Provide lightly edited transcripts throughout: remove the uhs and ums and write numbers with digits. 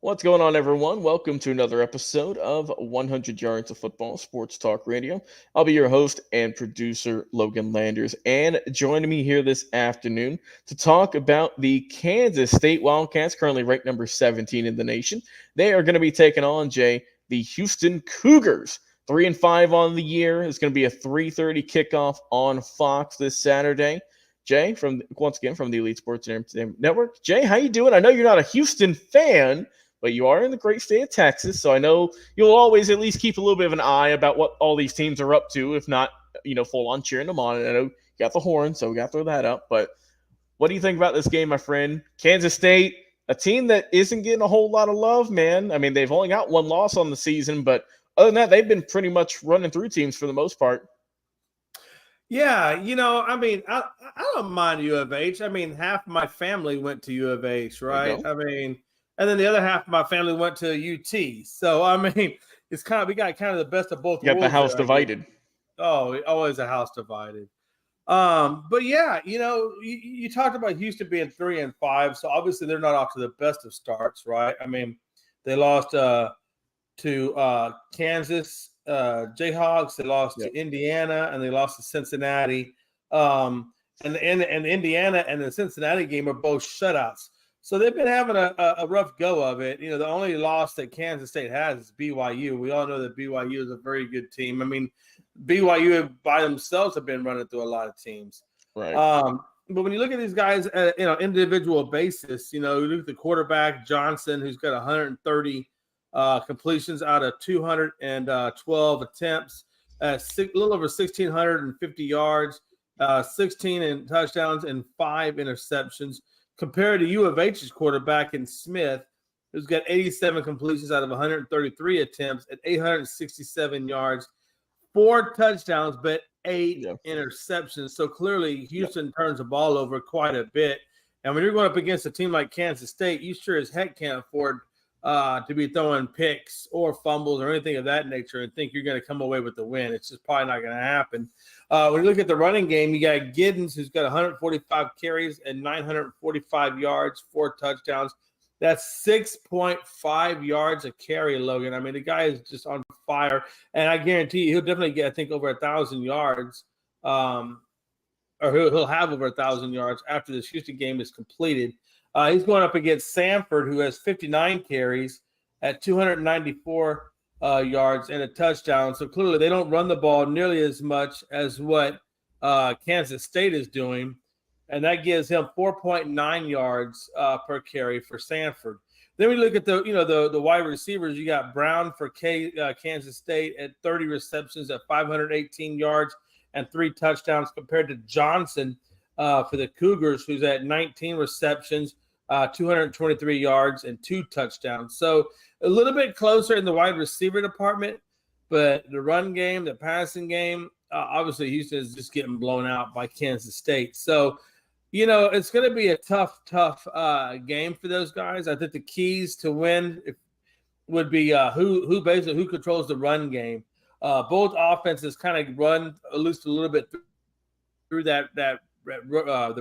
What's going on, everyone? Welcome to another episode of 100 Yards of Football Sports Talk Radio. I'll be your host and producer, Logan Landers, and joining me here this afternoon to talk about the Kansas State Wildcats, currently ranked number 17 in the nation. They are going to be taking on, Jay, the Houston Cougars. 3-5 on the year. It's going to be a 3:30 kickoff on Fox this Saturday. Jay, from once again from the Elite Sports Entertainment Network. Jay, how you doing? I know you're not a Houston fan, but you are in the great state of Texas, so I know you'll always at least keep a little bit of an eye about what all these teams are up to, if not, full on cheering them on. And I know you got the horn, so we got to throw that up. But what do you think about this game, my friend? Kansas State, a team that isn't getting a whole lot of love, man. I mean, they've only got one loss on the season, but other than that, they've been pretty much running through teams for the most part. Yeah, I don't mind U of H. I mean, half my family went to U of H, right? And then the other half of my family went to UT. So, it's we got kind of the best of both You got worlds the house there, divided. Oh, always a house divided. But yeah, you talked about Houston being 3-5, so obviously they're not off to the best of starts, right? I mean, they lost to Kansas Jayhawks, they lost to Indiana, and they lost to Cincinnati. And Indiana and the Cincinnati game are both shutouts. So they've been having a rough go of it. You know, the only loss that Kansas State has is BYU. We all know that BYU is a very good team. I mean, BYU by themselves have been running through a lot of teams. Right. But when you look at these guys at individual basis, you look at the quarterback Johnson, who's got 130 completions out of 212 attempts, a little over 1,650 yards, 16 in touchdowns, and 5 interceptions. Compared to U of H's quarterback in Smith, who's got 87 completions out of 133 attempts at 867 yards, 4 touchdowns, but 8 interceptions. So clearly Houston turns the ball over quite a bit. And when you're going up against a team like Kansas State, you sure as heck can't afford to be throwing picks or fumbles or anything of that nature and think you're going to come away with the win. It's just probably not going to happen. When you look at the running game, you got Giddens, who's got 145 carries and 945 yards, 4 touchdowns. That's 6.5 yards a carry, Logan. I mean, the guy is just on fire. And I guarantee you he'll definitely get, I think, over 1,000 yards. Or he'll have over 1,000 yards after this Houston game is completed. He's going up against Samford, who has 59 carries at 294 yards and a touchdown. So clearly they don't run the ball nearly as much as what Kansas State is doing. And that gives him 4.9 yards per carry for Samford. Then we look at the wide receivers. You got Brown for Kansas State at 30 receptions at 518 yards and 3 touchdowns compared to Johnson for the Cougars, who's at 19 receptions, 223 yards, and 2 touchdowns. So a little bit closer in the wide receiver department, but the run game, the passing game, obviously Houston is just getting blown out by Kansas State. So, it's going to be a tough game for those guys. I think the keys to win would be who controls the run game. Both offenses kind of run at least a little bit through the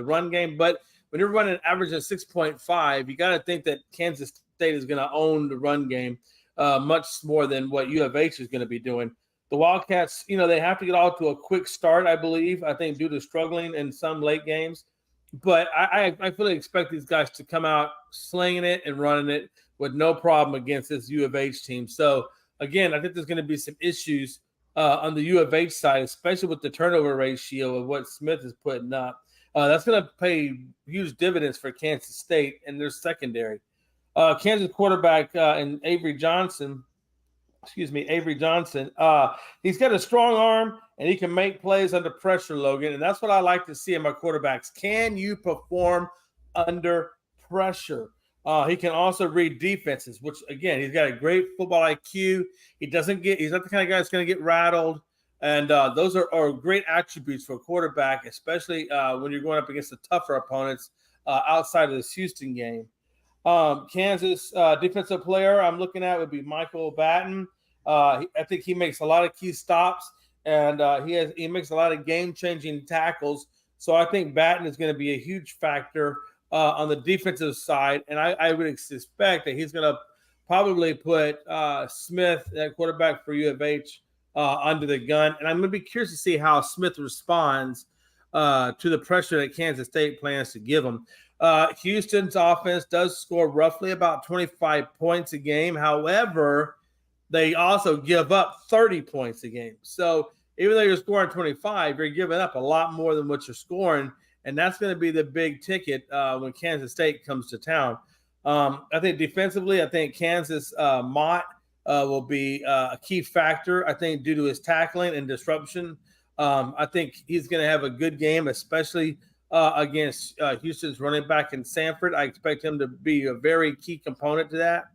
run game, but when you're running average of 6.5, you got to think that Kansas State is going to own the run game much more than what U of H is going to be doing. The Wildcats, they have to get off to a quick start, I believe, I think due to struggling in some late games. But I fully expect these guys to come out slinging it and running it with no problem against this U of H team. So, again, I think there's going to be some issues on the U of H side, especially with the turnover ratio of what Smith is putting up. That's going to pay huge dividends for Kansas State and their secondary. Kansas quarterback and Avery Johnson. He's got a strong arm and he can make plays under pressure, Logan. And that's what I like to see in my quarterbacks. Can you perform under pressure? He can also read defenses, which, again, he's got a great football IQ. He's not the kind of guy that's going to get rattled. And those are great attributes for a quarterback, especially when you're going up against the tougher opponents outside of this Houston game. Kansas defensive player I'm looking at would be Michael Batten. I think he makes a lot of key stops, and he makes a lot of game-changing tackles. So I think Batten is going to be a huge factor on the defensive side, and I would suspect that he's going to probably put Smith, that quarterback for U of H, under the gun. And I'm going to be curious to see how Smith responds to the pressure that Kansas State plans to give him. Houston's offense does score roughly about 25 points a game. However, they also give up 30 points a game. So even though you're scoring 25, you're giving up a lot more than what you're scoring. And that's going to be the big ticket when Kansas State comes to town. I think defensively, I think Kansas Mott will be a key factor, I think, due to his tackling and disruption. I think he's going to have a good game, especially against Houston's running back in Sanford. I expect him to be a very key component to that.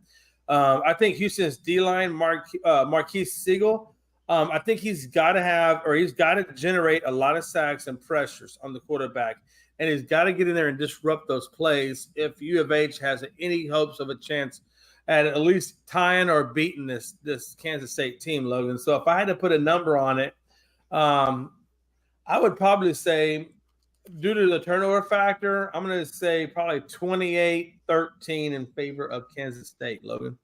I think Houston's D-line, Marquise Siegel, I think he's got to generate a lot of sacks and pressures on the quarterback. And he's got to get in there and disrupt those plays if U of H has any hopes of a chance at least tying or beating this Kansas State team, Logan. So if I had to put a number on it, I would probably say, due to the turnover factor, I'm going to say probably 28-13 in favor of Kansas State, Logan.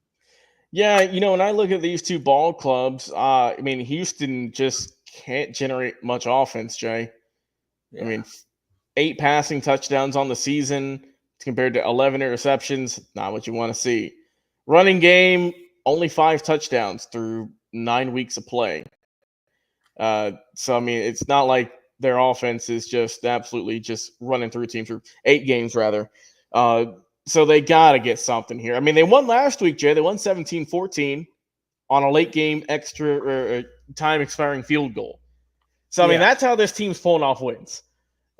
Yeah, when I look at these two ball clubs, Houston just can't generate much offense, Jay. Yeah. 8 passing touchdowns on the season compared to 11 interceptions, not what you want to see. Running game, only 5 touchdowns through 9 weeks of play. It's not like their offense is just absolutely just running through teams for 8 games, rather. So they got to get something here. They won last week, Jay. They won 17-14 on a late game extra time expiring field goal. So, that's how this team's pulling off wins.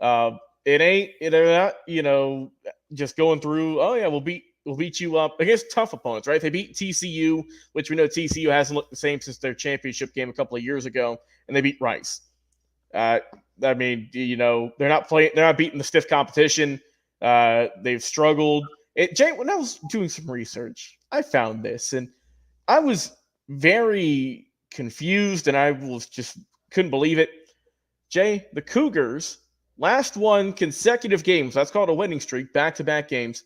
They're not, just going through, oh, yeah, we'll beat you up against tough opponents, right? They beat TCU, which we know TCU hasn't looked the same since their championship game a couple of years ago, and they beat Rice. They're not beating the stiff competition. They've struggled. Jay, when I was doing some research, I found this, and I was very confused, and I was just couldn't believe it. Jay, the Cougars last won consecutive games. That's called a winning streak, back-to-back games.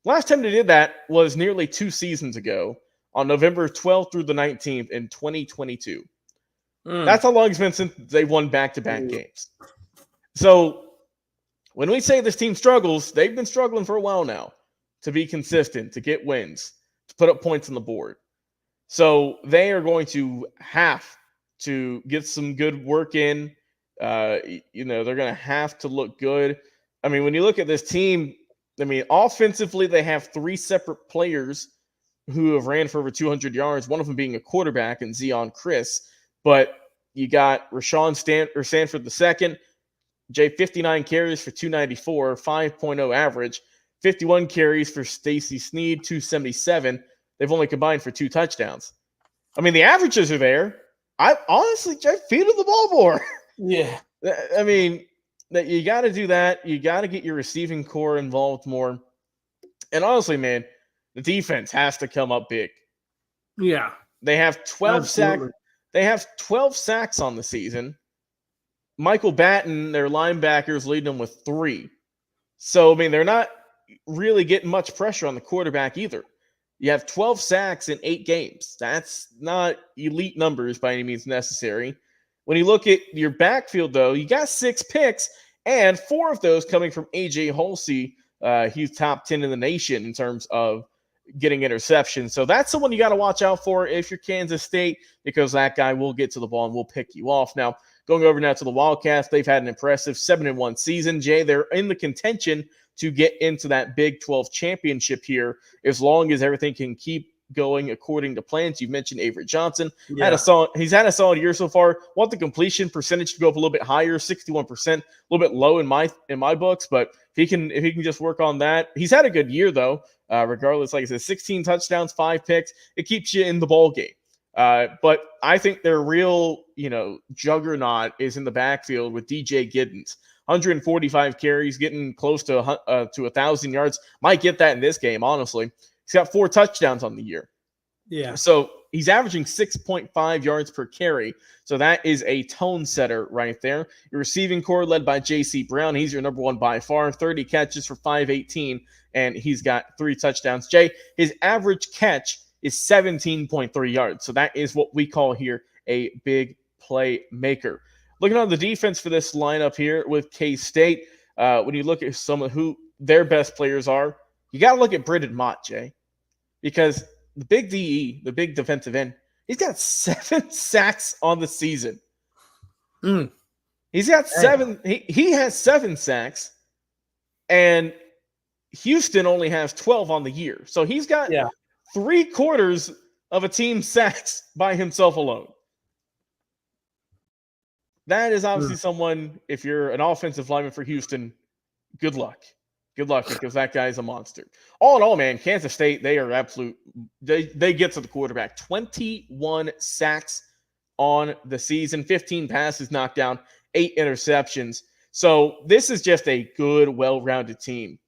Last time they did that was nearly 2 seasons ago on November 12th through the 19th in 2022. That's how long it's been since they won back-to-back games. So when we say this team struggles, they've been struggling for a while now to be consistent, to get wins, to put up points on the board. So they are going to have to get some good work in. They're going to have to look good. When you look at this team, offensively, they have 3 separate players who have ran for over 200 yards, one of them being a quarterback in Zion Chris. But you got Rashawn Sanford II, Jay, 59 carries for 294, 5.0 average, 51 carries for Stacy Sneed, 277. They've only combined for 2 touchdowns. The averages are there. I honestly, Jay, feed them the ball more. Yeah. That you got to do that. You got to get your receiving core involved more. And honestly, man, the defense has to come up big. Yeah. They have 12 sacks. They have 12 sacks on the season. Michael Batten, their linebackers, leading them with 3. So, they're not really getting much pressure on the quarterback either. You have 12 sacks in 8 games. That's not elite numbers by any means necessary. When you look at your backfield, though, you got 6 picks, and 4 of those coming from A.J. Halsey. He's top 10 in the nation in terms of getting interceptions. So that's someone you got to watch out for if you're Kansas State, because that guy will get to the ball and will pick you off. Now, going over now to the Wildcats, they've had an impressive 7-1 season. Jay, they're in the contention to get into that Big 12 championship here as long as everything can keep going according to plans. You mentioned Avery Johnson. Yeah. He's had a solid year so far. Want the completion percentage to go up a little bit higher, 61%, a little bit low in my books, but if he can just work on that. He's had a good year though. Regardless, like I said, 16 touchdowns, 5 picks. It keeps you in the ball game. But I think their real, juggernaut is in the backfield with DJ Giddens. 145 carries, getting close to 1,000 yards. Might get that in this game, honestly. He's got 4 touchdowns on the year. Yeah. So he's averaging 6.5 yards per carry. So that is a tone setter right there. Your receiving core led by J.C. Brown. He's your number 1 by far. 30 catches for 518, and he's got 3 touchdowns. Jay, his average catch is 17.3 yards. So that is what we call here a big play maker. Looking on the defense for this lineup here with K-State, when you look at some of who their best players are, you got to look at Brendan Mott, Jay, because the big DE, the big defensive end, he's got 7 sacks on the season. He's got 7. He has 7 sacks, and Houston only has 12 on the year. So he's got 3/4 of a team's sacks by himself alone. That is obviously someone, if you're an offensive lineman for Houston, good luck. Good luck, because that guy's a monster. All in all, man, Kansas State, they are absolute. They get to the quarterback. 21 sacks on the season, 15 passes knocked down, 8 interceptions. So this is just a good, well-rounded team.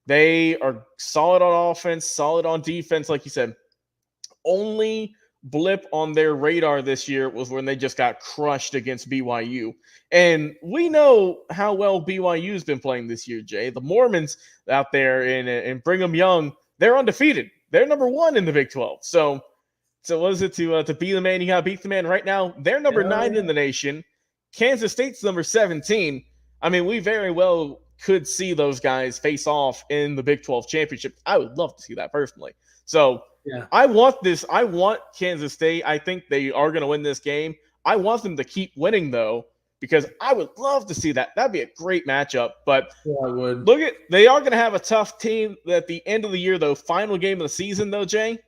They are solid on offense, solid on defense, like you said. Only blip on their radar this year was when they just got crushed against BYU. And we know how well BYU's been playing this year, Jay. The Mormons out there in Brigham Young, they're undefeated. They're number 1 in the Big 12. So what is it to be the man? You got to beat the man. Right now, they're number 9 in the nation. Kansas State's number 17. I mean, we very well could see those guys face off in the Big 12 championship. I would love to see that personally. So I want this. I want Kansas State. I think they are going to win this game. I want them to keep winning, though, because I would love to see that. That'd be a great matchup. But I would. They are going to have a tough team at the end of the year, though. Final game of the season, though, Jay,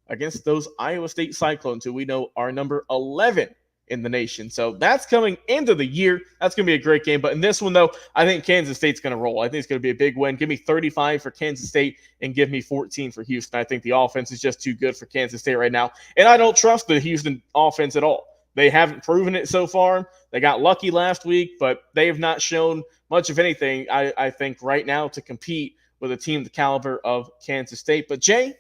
against those Iowa State Cyclones, who we know are number 11 in the nation. So that's coming into the year. That's going to be a great game. But in this one, though, I think Kansas State's going to roll. I think it's going to be a big win. Give me 35 for Kansas State and give me 14 for Houston. I think the offense is just too good for Kansas State right now. And I don't trust the Houston offense at all. They haven't proven it so far. They got lucky last week, but they have not shown much of anything, I think, right now to compete with a team the caliber of Kansas State. But, Jay,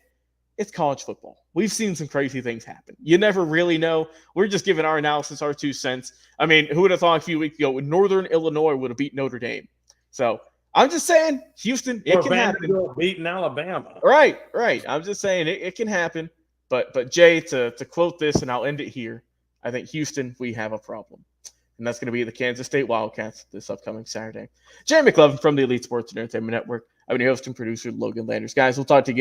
it's college football. We've seen some crazy things happen. You never really know. We're just giving our analysis, our 2 cents. I mean, who would have thought a few weeks ago Northern Illinois would have beat Notre Dame? So I'm just saying, Houston, it can happen. Beating Alabama. Right. I'm just saying it can happen. But Jay, to quote this, and I'll end it here, I think Houston, we have a problem. And that's going to be the Kansas State Wildcats this upcoming Saturday. Jay McLovin from the Elite Sports and Entertainment Network. I'm your host and producer, Logan Landers. Guys, we'll talk to you again.